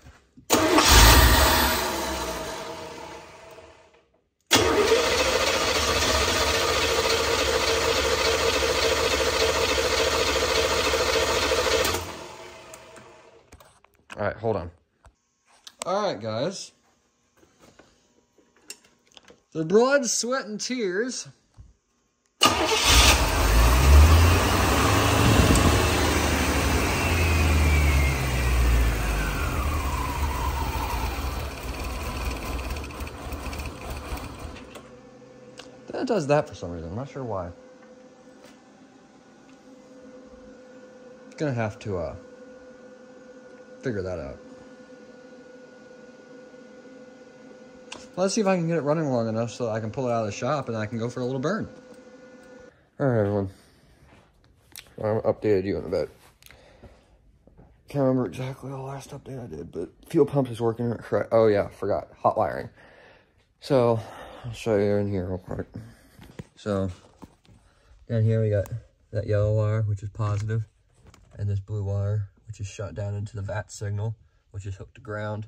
hold on. Alright, guys. The blood, sweat, and tears. It does that for some reason. I'm not sure why. Gonna have to figure that out. Well, let's see if I can get it running long enough so that I can pull it out of the shop and I can go for a little burn. All right, everyone. I'll update you in a bit. Can't remember exactly the last update I did, but fuel pump is working correct. Oh yeah, forgot. Hot wiring. So, I'll show you in here real quick. So, down here we got that yellow wire, which is positive, and this blue wire, which is shut down into the VAT signal, which is hooked to ground.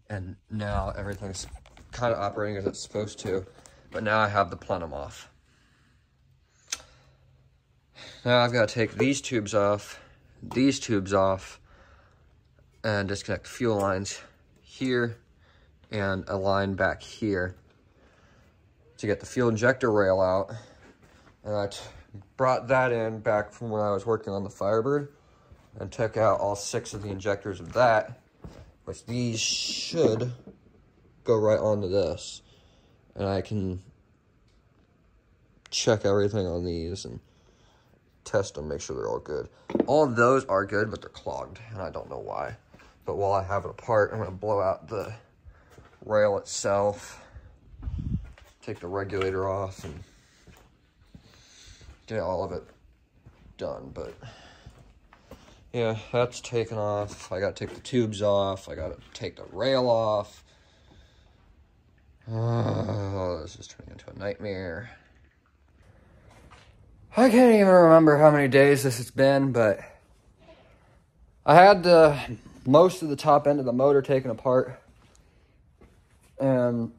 And now everything's kind of operating as it's supposed to, but now I have the plenum off. Now I've got to take these tubes off, and disconnect the fuel lines here and a line back here to get the fuel injector rail out. And I brought that in back from when I was working on the Firebird and took out all 6 of the injectors of that, which these should go right onto this. And I can check everything on these and test them, make sure they're all good. All of those are good, but they're clogged, and I don't know why. But while I have it apart, I'm going to blow out the rail itself, take the regulator off, and get all of it done. But yeah, that's taken off. I got to take the tubes off. I got to take the rail off. Oh, this is turning into a nightmare. I can't even remember how many days this has been, but I had most of the top end of the motor taken apart. And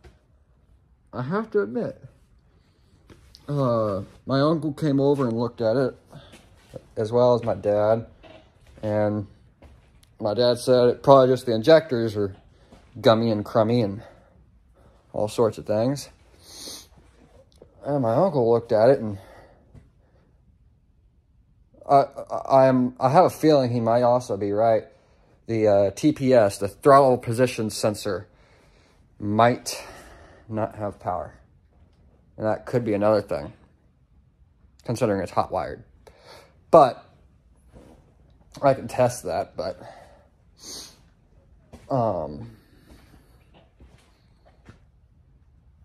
I have to admit, my uncle came over and looked at it, as well as my dad. And my dad said probably just the injectors are gummy and crummy and all sorts of things. And my uncle looked at it, and I have a feeling he might also be right. The TPS, the throttle position sensor, might not have power. And that could be another thing, considering it's hot wired. But I can test that, but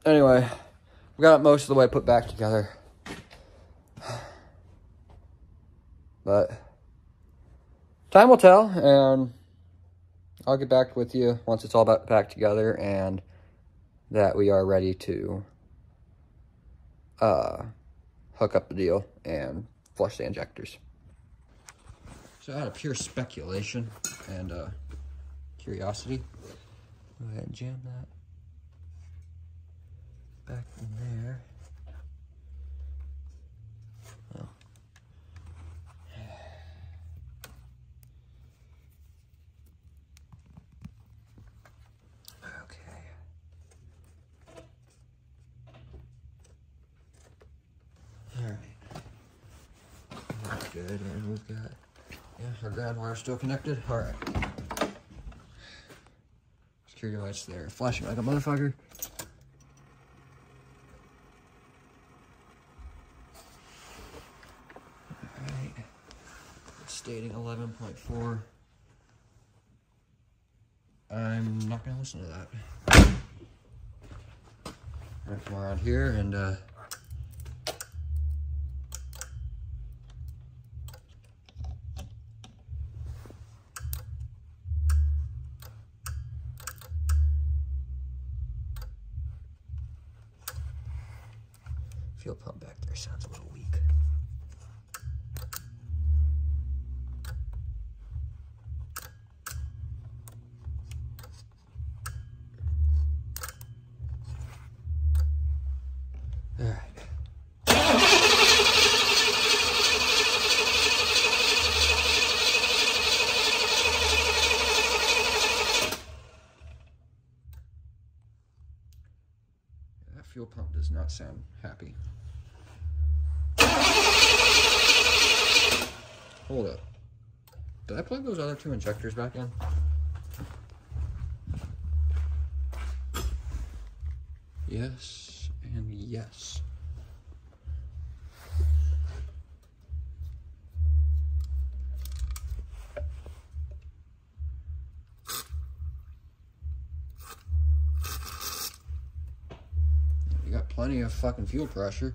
anyway, we got it most of the way put back together. But time will tell, and I'll get back with you once it's all back together and that we are ready to hook up the deal and flush the injectors. So out of pure speculation and curiosity, go ahead and jam that back in there. Oh. Good, and we've got, our ground wire still connected. All right. Security lights there, flashing like a motherfucker. All right. Stating 11.4. I'm not gonna listen to that. All right, come around here and fuel pump back there sounds a little weak. All right. That fuel pump does not sound happy. Hold up. Did I plug those other 2 injectors back in? Yes, and yes. plenty of fucking fuel pressure.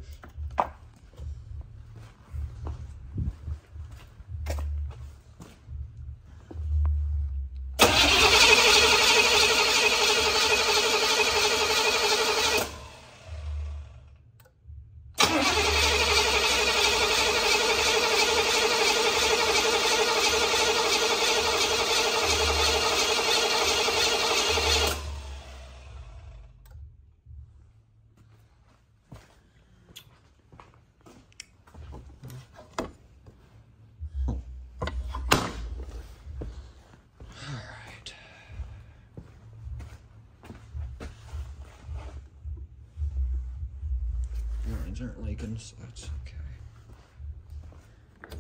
Lines aren't leaking, so that's okay.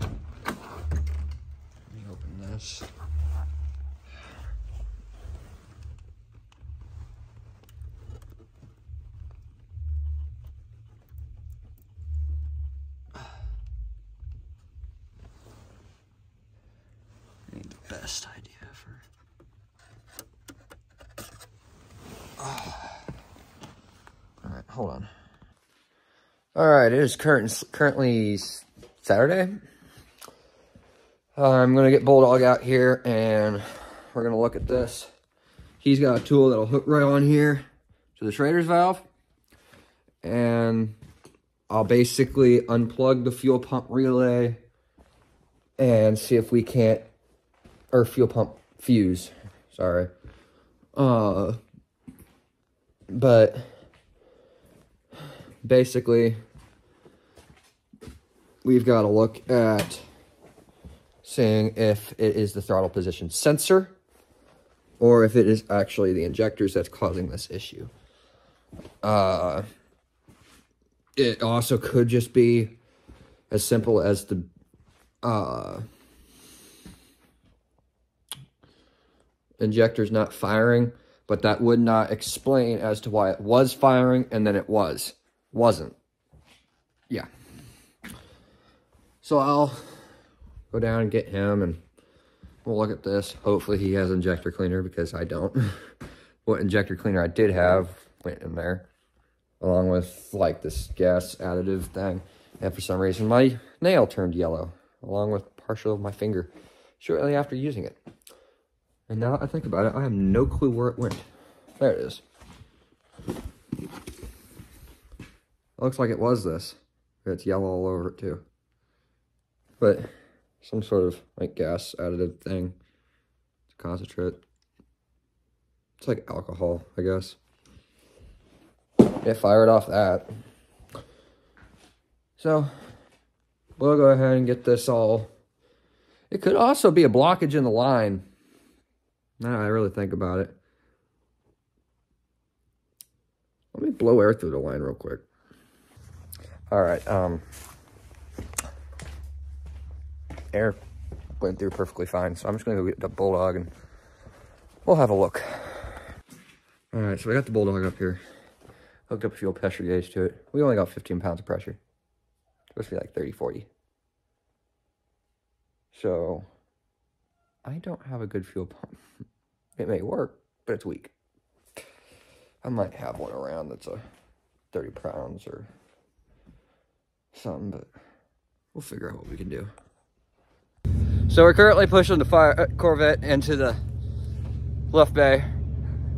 Let me open this. I need the best idea for. All right, hold on. All right, it is currently Saturday. I'm gonna get Bulldog out here and we're gonna look at this. He's got a tool that'll hook right on here to the Schrader's valve. And I'll basically unplug the fuel pump relay and see if we can't, or fuel pump fuse, sorry. But basically, we've got to look at seeing if it is the throttle position sensor or if it is actually the injectors that's causing this issue. It also could just be as simple as the injector's not firing, but that would not explain as to why it was firing and then it wasn't. Yeah. So I'll go down and get him and we'll look at this. Hopefully he has injector cleaner because I don't. What injector cleaner I did have went in there along with like this gas additive thing. And for some reason my nail turned yellow along with partial of my finger shortly after using it. And now that I think about it, I have no clue where it went. There it is. It looks like it was this. It's yellow all over it too. But some sort of like gas additive thing. It's a concentrate. It's like alcohol, I guess. It fired off that. So we'll go ahead and get this all. It could also be a blockage in the line. Now I really think about it. Let me blow air through the line real quick. All right, air went through perfectly fine, so I'm just gonna go get the Bulldog and we'll have a look. All right, so we got the Bulldog up here. Hooked up a fuel pressure gauge to it. We only got 15 pounds of pressure. It's supposed to be like 30, 40. So I don't have a good fuel pump. It may work, but it's weak. I might have one around that's a 30 pounds or something, but we'll figure out what we can do. So we're currently pushing the Corvette into the left bay.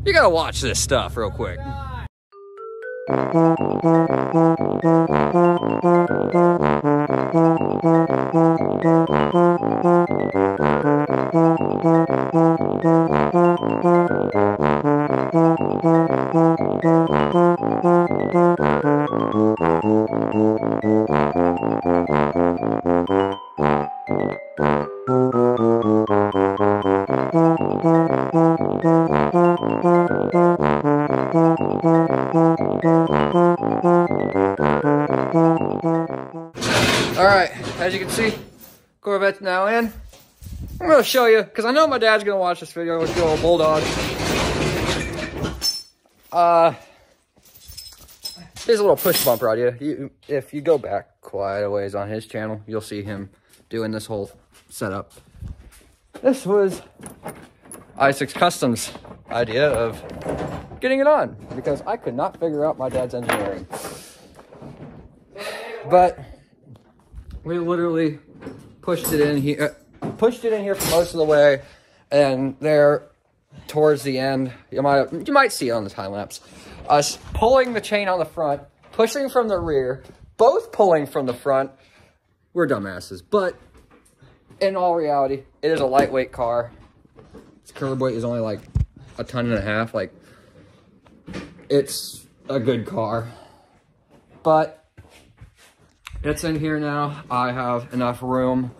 You gotta watch this stuff real quick. Alright, as you can see, Corvette's now in. I'm going to show you, because I know my dad's going to watch this video with the old Bulldog. Here's a little push bumper idea. If you go back quite a ways on his channel, you'll see him doing this whole setup. This was Isaac's Customs idea of getting it on because I could not figure out my dad's engineering. But we literally pushed it in here for most of the way, and there towards the end, you might see it on the time lapse, us pulling the chain on the front, pushing from the rear, both pulling from the front. We're dumbasses, but in all reality, it is a lightweight car. Its curb weight is only like 1.5 tons. Like, it's a good car, but it's in here now. I have enough room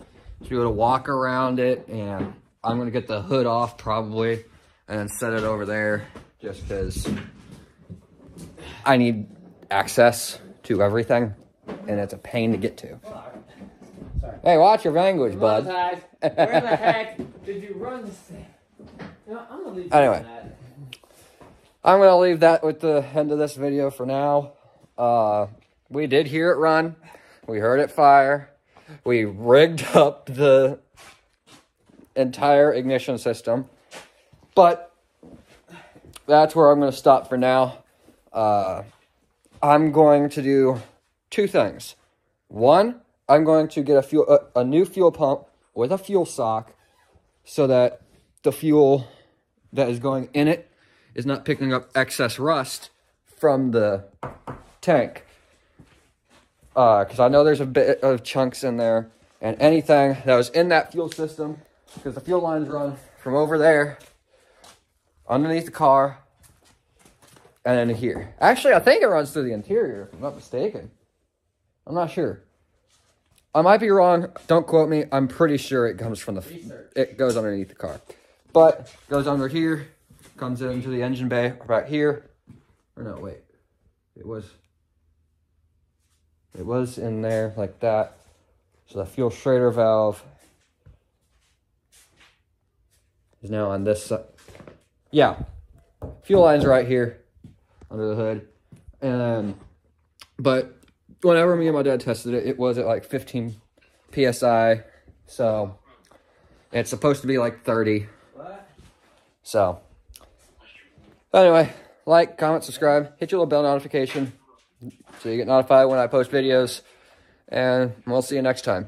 to be able to walk around it, and I'm going to get the hood off probably and then set it over there just because I need access to everything, and it's a pain to get to. Sorry. Hey, watch your language, Come bud. on, Ty. Where the heck did you run this thing? No, I'm gonna leave Anyway. that. I'm going to leave that with the end of this video for now. We did hear it run. We heard it fire. We rigged up the entire ignition system. But that's where I'm going to stop for now. I'm going to do 2 things. One, I'm going to get a new fuel pump with a fuel sock so that the fuel that is going in it is not picking up excess rust from the tank. Because I know there's a bit of chunks in there, and anything that was in that fuel system, because the fuel lines run from over there, underneath the car, and into here. Actually, I think it runs through the interior, if I'm not mistaken. I'm not sure. I might be wrong. Don't quote me. I'm pretty sure it comes from it goes underneath the car. But it goes under here, comes into the engine bay right here. Or no, wait. It was in there like that. So the fuel Schrader valve is now on this side. Yeah. Fuel line's right here under the hood. And but whenever me and my dad tested it, it was at like 15 PSI. So it's supposed to be like 30. What? So anyway, like, comment, subscribe, hit your little bell notification so you get notified when I post videos, and we'll see you next time.